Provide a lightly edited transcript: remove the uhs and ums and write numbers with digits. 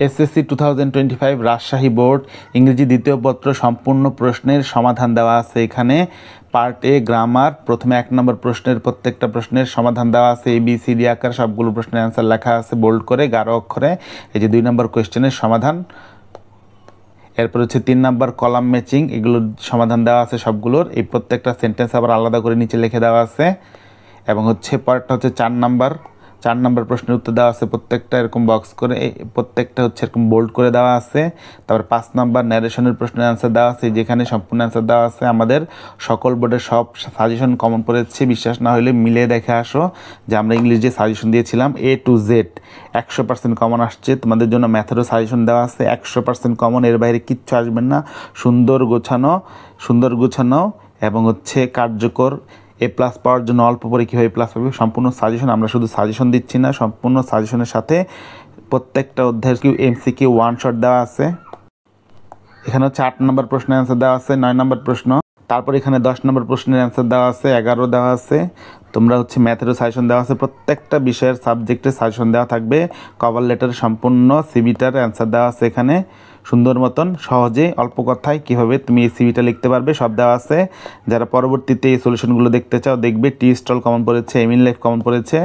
SSC 2025 Rajshahi board ইংরেজি দ্বিতীয় পত্র সম্পূর্ণ প্রশ্নের সমাধান দেওয়া আছে এখানে। পার্ট এ গ্রামার, প্রথমে 1 নম্বর প্রশ্নের প্রত্যেকটা প্রশ্নের সমাধান দেওয়া আছে, ABCD আকার সবগুলো প্রশ্নের অ্যান্সার লেখা আছে বোল্ড করে 11 অক্ষরে। এই যে 2 নম্বর কোয়েশ্চেনের সমাধান। এরপর হচ্ছে 3 নম্বর কলাম ম্যাচিং, এগুলোর সমাধান দেওয়া আছে সবগুলোর। এই প্রত্যেকটা সেন্টেন্স আবার আলাদা করে নিচে লিখে দেওয়া আছে। এবং হচ্ছে পরেরটা হচ্ছে 4 নম্বর প্রশ্নের উত্তর দেওয়া আছে প্রত্যেকটা এরকম বক্স করে, প্রত্যেকটা হচ্ছে এরকম বোল্ড করে দেওয়া আছে। তারপর 5 নম্বর ন্যারেশনের প্রশ্নের অ্যান্সার দেওয়া আছে, যেখানে সম্পূর্ণ অ্যান্সার দেওয়া আছে। আমাদের সকল বোর্ডের সব সাজেশন কমন পড়েছে, বিশ্বাস না হলে মিলিয়ে দেখে আসো যে আমরা ইংলিশ যে সাজেশন দিয়েছিলাম A to Z 100% কমন আসছে। তোমাদের জন্য ম্যাথেরও সাজেশন দেওয়া আছে 100% কমন, এর বাইরে কিচ্ছু আসবেন না। সুন্দর গোছানো এবং হচ্ছে কার্যকর। A+ পাওয়ার জন্য অল্প পরে কীভাবে A+ পাবে সম্পূর্ণ সাজেশন, আমরা শুধু সাজেশন দিচ্ছি না, সম্পূর্ণ সাজেশনের সাথে প্রত্যেকটা অধ্যায়ের MCQ 1 শট দেওয়া আছে। এখানে হচ্ছে 8 নম্বর প্রশ্নের অ্যান্সার দেওয়া আছে, 9 নম্বর প্রশ্ন। তারপর এখানে 10 নম্বর প্রশ্নের অ্যান্সার দেওয়া আছে, 11 দেওয়া আছে। তোমরা হচ্ছে ম্যাথেরও সাজেশন দেওয়া আছে, প্রত্যেকটা বিষয়ের সাবজেক্টের সাজেশন দেওয়া থাকবে। কভার লেটার সম্পূর্ণ সিভিটার অ্যান্সার দেওয়া আছে এখানে সুন্দর মতন, সহজে অল্প কথায় কীভাবে তুমি এই সিভিটা লিখতে পারবে সব দেওয়া আছে। যারা পরবর্তীতে এই সলিউশনগুলো দেখতে চাও দেখবে। টি স্টল কমন পড়েছে, এমিন লাইফ কমন পড়েছে।